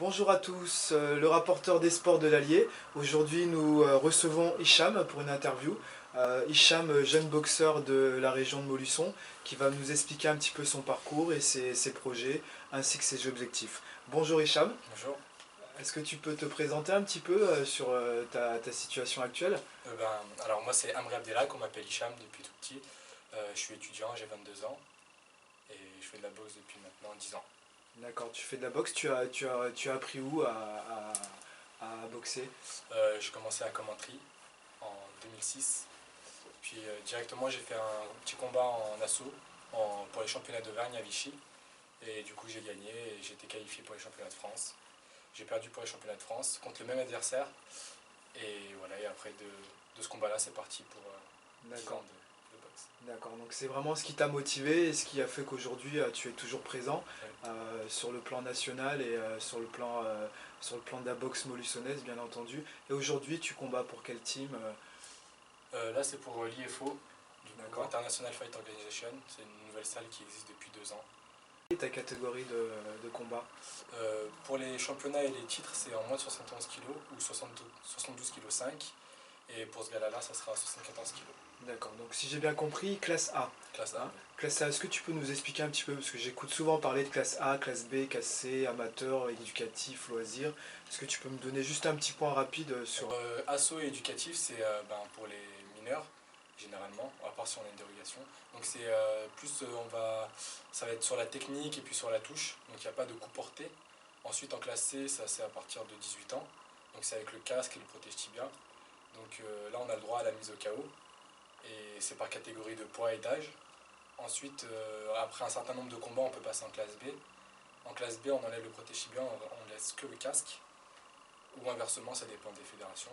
Bonjour à tous, le rapporteur des sports de l'Allier. Aujourd'hui, nous recevons Hicham pour une interview. Hicham, jeune boxeur de la région de Montluçon, qui va nous expliquer un petit peu son parcours et ses projets, ainsi que ses objectifs. Bonjour Hicham, Bonjour. est-ce que tu peux te présenter un petit peu sur ta situation actuelle? Alors moi c'est Amri Abdellah, qu'on m'appelle Hicham depuis tout petit. Je suis étudiant, j'ai 22 ans et je fais de la boxe depuis maintenant 10 ans. D'accord, tu fais de la boxe, tu as appris où à boxer? J'ai commencé à Commentry en 2006. Puis directement j'ai fait un petit combat en assaut pour les championnats d'Auvergne à Vichy. Et du coup j'ai gagné et j'ai été qualifié pour les championnats de France. J'ai perdu pour les championnats de France contre le même adversaire. Et voilà, et après de ce combat-là c'est parti pour 10 ans D'accord. de boxe. D'accord, donc c'est vraiment ce qui t'a motivé et ce qui a fait qu'aujourd'hui tu es toujours présent Ouais. sur le plan national et sur le plan de la boxe molussonaise bien entendu. Et aujourd'hui tu combats pour quel team Là, c'est pour l'IFO, du coup, D'accord. International Fight Organization. C'est une nouvelle salle qui existe depuis 2 ans. Et ta catégorie de combat? Pour les championnats et les titres, c'est en moins de 71 kg ou 72 kg 5. Et pour ce gala-là, ça sera 74 kg. D'accord, donc si j'ai bien compris, classe A. Classe A. Hein. Classe A, est-ce que tu peux nous expliquer un petit peu, parce que j'écoute souvent parler de classe A, classe B, classe C, amateur, éducatif, loisir. Est-ce que tu peux me donner juste un petit point rapide sur... Asso et éducatif, c'est pour les mineurs, généralement, à part si on a une dérogation. Donc c'est ça va être sur la technique et puis sur la touche. Donc il n'y a pas de coup porté. Ensuite en classe C, ça c'est à partir de 18 ans. Donc c'est avec le casque et le protège tibia. Donc là on a le droit à la mise au KO. Et c'est par catégorie de poids et d'âge. Ensuite, après un certain nombre de combats, on peut passer en classe B. En classe B, on enlève le protège tibia, on laisse que le casque. Ou inversement, ça dépend des fédérations.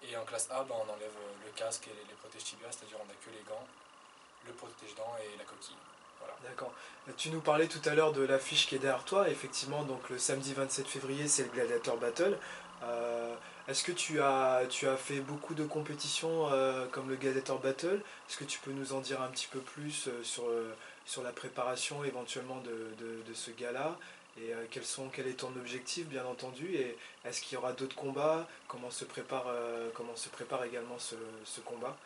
Et en classe A, on enlève le casque et les protèges tibia, c'est-à-dire on n'a que les gants, le protège-dents et la coquille. Voilà. D'accord. Tu nous parlais tout à l'heure de l'affiche qui est derrière toi. Effectivement, donc le samedi 27 février, c'est le Gladiator Battle. Euh, Est-ce que tu as fait beaucoup de compétitions comme le Gladiator Battle? Est-ce que tu peux nous en dire un petit peu plus sur la préparation éventuellement de ce gala? Et quel est ton objectif, bien entendu? Et est-ce qu'il y aura d'autres combats? Comment se prépare également ce combat?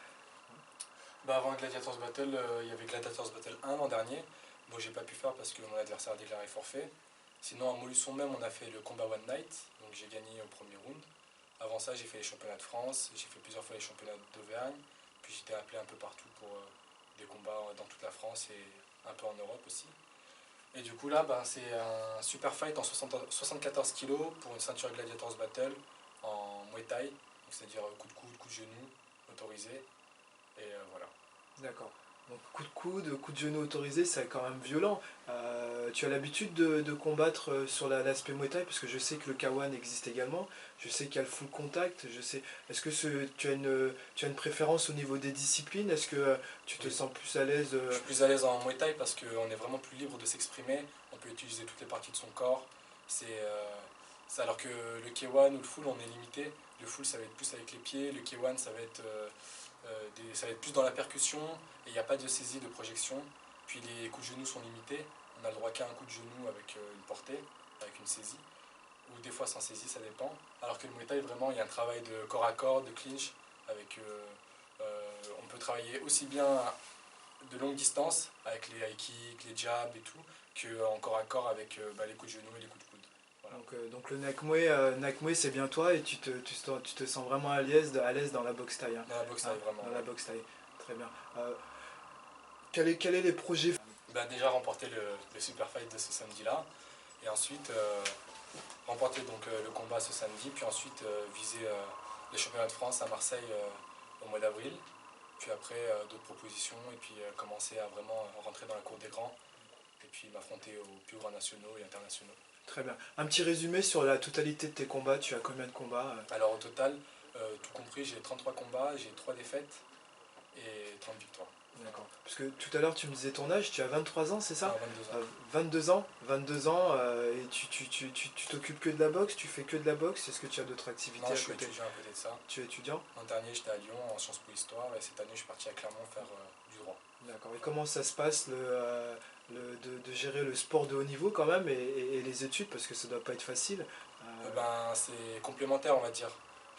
Avant Gladiators Battle, il y avait Gladiators Battle 1 l'an dernier. Bon, j'ai pas pu faire parce que mon adversaire a déclaré forfait. Sinon, à Montluçon même, on a fait le combat One Night, donc j'ai gagné au premier round. Avant ça, j'ai fait les championnats de France, j'ai fait plusieurs fois les championnats d'Auvergne, puis j'étais appelé un peu partout pour des combats dans toute la France et un peu en Europe aussi. Et du coup, là, c'est un super fight en 74 kg pour une ceinture Gladiators Battle en Muay Thai, c'est-à-dire coup de coude, coup de genou autorisé. Et voilà. D'accord. Donc coup de coude, coup de genou autorisé, c'est quand même violent. Tu as l'habitude de combattre sur l'aspect Muay Thai, parce que je sais que le K1 existe également. Je sais qu'il y a le full contact. Je sais. Est-ce que tu as une préférence au niveau des disciplines? Est-ce que tu te Oui. sens plus à l'aise Je suis plus à l'aise en Muay Thai parce qu'on est vraiment plus libre de s'exprimer. On peut utiliser toutes les parties de son corps. Alors que le K1 ou le full, on est limité. Le full, ça va être plus avec les pieds. Le K1, ça va être plus dans la percussion. Et il n'y a pas de saisie, de projection. Puis les coups de genoux sont limités. On n'a le droit qu'à un coup de genou avec une portée, avec une saisie. Ou des fois sans saisie, ça dépend. Alors que le Muay Thai, vraiment, il y a un travail de corps à corps, de clinch. On peut travailler aussi bien de longue distance avec les high kicks, les jabs et tout, qu'en corps à corps avec les coups de genoux et les coups de coude. Voilà. donc le Nak Muay, c'est bien toi et tu te sens vraiment à l'aise dans la boxe thaï. Hein. Dans la boxe, ça Hein, est vraiment. dans la boxe thaï. Très bien. Quel est les projets? Déjà remporter le super fight de ce samedi-là, et ensuite remporter donc le combat ce samedi, puis ensuite viser les championnats de France à Marseille au mois d'avril, puis après d'autres propositions, et puis commencer à vraiment rentrer dans la cour des grands, et puis m'affronter aux plus grands nationaux et internationaux. Très bien. Un petit résumé sur la totalité de tes combats. Tu as combien de combats? Alors au total, tout compris, j'ai 33 combats, j'ai 3 défaites et 30 victoires. D'accord. Parce que tout à l'heure, tu me disais ton âge, tu as 23 ans, c'est ça? 22 ans. 22 ans 22 ans, et tu t'occupes que de la boxe? Tu fais que de la boxe? Est-ce que tu as d'autres activités Non, à je suis côté? étudiant à côté de ça. Tu es étudiant? L'an dernier, j'étais à Lyon en Sciences Po Histoire et cette année, je suis parti à Clermont faire du droit. D'accord. Et comment ça se passe de gérer le sport de haut niveau quand même et les études? Parce que ça doit pas être facile. C'est complémentaire, on va dire.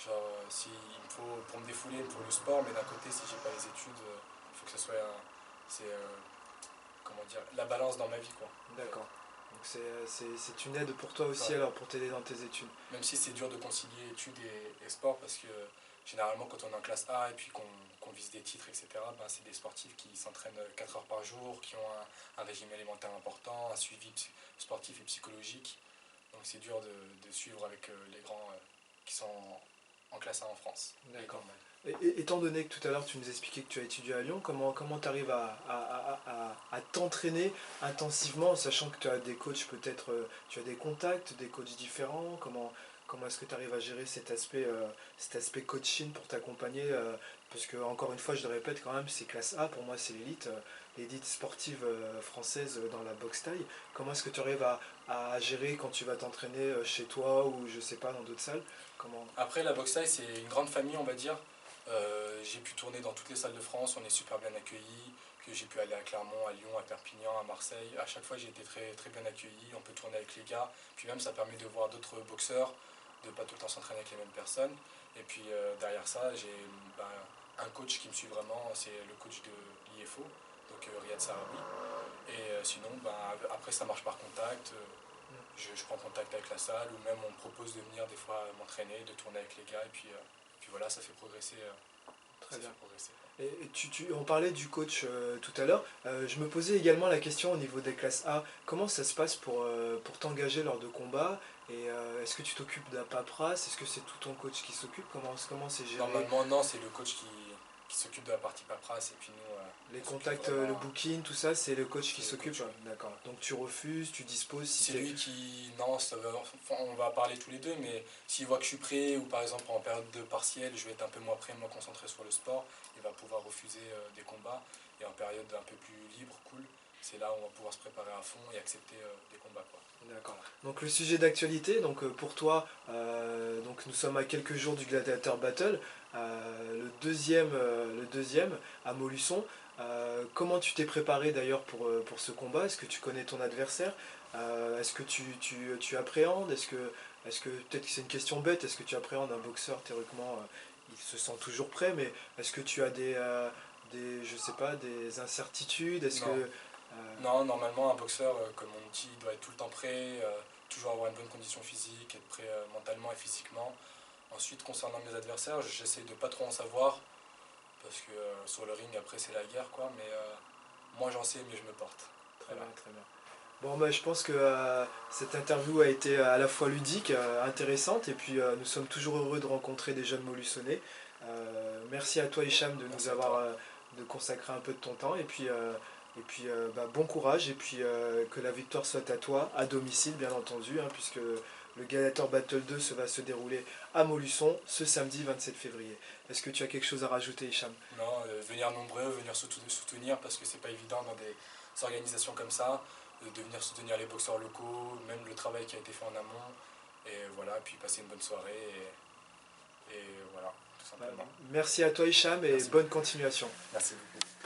Genre, si il me faut, pour me défouler, il me faut le sport, mais d'un côté, si j'ai pas les études, il faut que ce soit c'est, comment dire, la balance dans ma vie, quoi. D'accord. Donc c'est une aide pour toi aussi Ouais. alors pour t'aider dans tes études. Même si c'est dur de concilier études et sport, parce que généralement, quand on est en classe A et puis qu'on vise des titres, etc., c'est des sportifs qui s'entraînent 4 heures par jour, qui ont un régime alimentaire important, un suivi sportif et psychologique. Donc c'est dur de suivre avec les grands qui sont en classe A en France. D'accord. Étant donné que tout à l'heure tu nous expliquais que tu as étudié à Lyon, comment tu arrives à t'entraîner intensivement, sachant que tu as des coachs peut-être, tu as des contacts, des coachs différents, comment est-ce que tu arrives à gérer cet aspect coaching pour t'accompagner parce que encore une fois je le répète quand même, c'est classe A, pour moi c'est l'élite, l'élite sportive française dans la boxe taille. Comment est-ce que tu arrives à gérer quand tu vas t'entraîner chez toi ou je sais pas dans d'autres salles? Comment... Après, la boxe thaï, c'est une grande famille, on va dire. J'ai pu tourner dans toutes les salles de France, on est super bien accueillis. Que j'ai pu aller à Clermont, à Lyon, à Perpignan, à Marseille. À chaque fois, j'ai été très, très bien accueilli. On peut tourner avec les gars. Puis même, ça permet de voir d'autres boxeurs, de pas tout le temps s'entraîner avec les mêmes personnes. Et puis derrière ça, j'ai ben, un coach qui me suit vraiment, c'est le coach de l'IFO, donc Riyad Sarabi. Et sinon, après, ça marche par contact. Je prends contact avec la salle ou même on me propose de venir des fois m'entraîner, de tourner avec les gars. Et puis voilà, ça fait progresser. Très Ça bien. fait progresser. Et on parlait du coach tout à l'heure. Je me posais également la question au niveau des classes A. Comment ça se passe pour t'engager lors de combats? Et est-ce que tu t'occupes d'un paperasse? Est-ce que c'est tout ton coach qui s'occupe? Comment c'est géré? Normalement, non, c'est le coach qui s'occupe de la partie paperasse et puis nous, Les on s'occupe contacts, le vraiment. booking, tout ça, c'est le coach qui C'est le s'occupe? coach, ouais. D'accord. Donc tu refuses, tu disposes si C'est t'es... lui qui. Non, enfin, on va parler tous les deux, mais s'il voit que je suis prêt, ou par exemple en période de partiel, je vais être un peu moins prêt, me concentrer sur le sport, il va pouvoir refuser des combats. Et en période un peu plus libre, cool, c'est là où on va pouvoir se préparer à fond et accepter des combats, quoi. D'accord. Donc le sujet d'actualité, donc pour toi, donc nous sommes à quelques jours du Gladiator Battle, le deuxième à Montluçon. Comment tu t'es préparé d'ailleurs pour ce combat? Est-ce que tu connais ton adversaire? Est-ce que tu appréhendes? Est-ce que peut-être que c'est une question bête, est-ce que tu appréhendes un boxeur théoriquement, il se sent toujours prêt, mais est-ce que tu as je sais pas, des incertitudes? Est-ce que Non. Non, normalement, un boxeur, comme on dit, doit être tout le temps prêt, toujours avoir une bonne condition physique, être prêt mentalement et physiquement. Ensuite, concernant mes adversaires, j'essaie de pas trop en savoir, parce que sur le ring, après, c'est la guerre, quoi. Mais moi, j'en sais, mais je me porte. très Voilà. bien, très bien. Bon, bah, je pense que cette interview a été à la fois ludique, intéressante, et puis nous sommes toujours heureux de rencontrer des jeunes Montluçonnais. Merci à toi, Hicham, de nous Merci à avoir toi. de consacrer un peu de ton temps, et puis bon courage, et puis que la victoire soit à toi, à domicile, bien entendu, hein, puisque le Gladiator Battle 2 va se dérouler à Montluçon ce samedi 27 février. Est-ce que tu as quelque chose à rajouter, Hicham? Non, venir nombreux, venir soutenir, parce que c'est pas évident dans des organisations comme ça, de venir soutenir les boxeurs locaux, même le travail qui a été fait en amont. Et voilà, puis passer une bonne soirée. Et voilà, tout Bah, simplement. merci à toi, Hicham, et Merci bonne beaucoup. continuation. Merci beaucoup.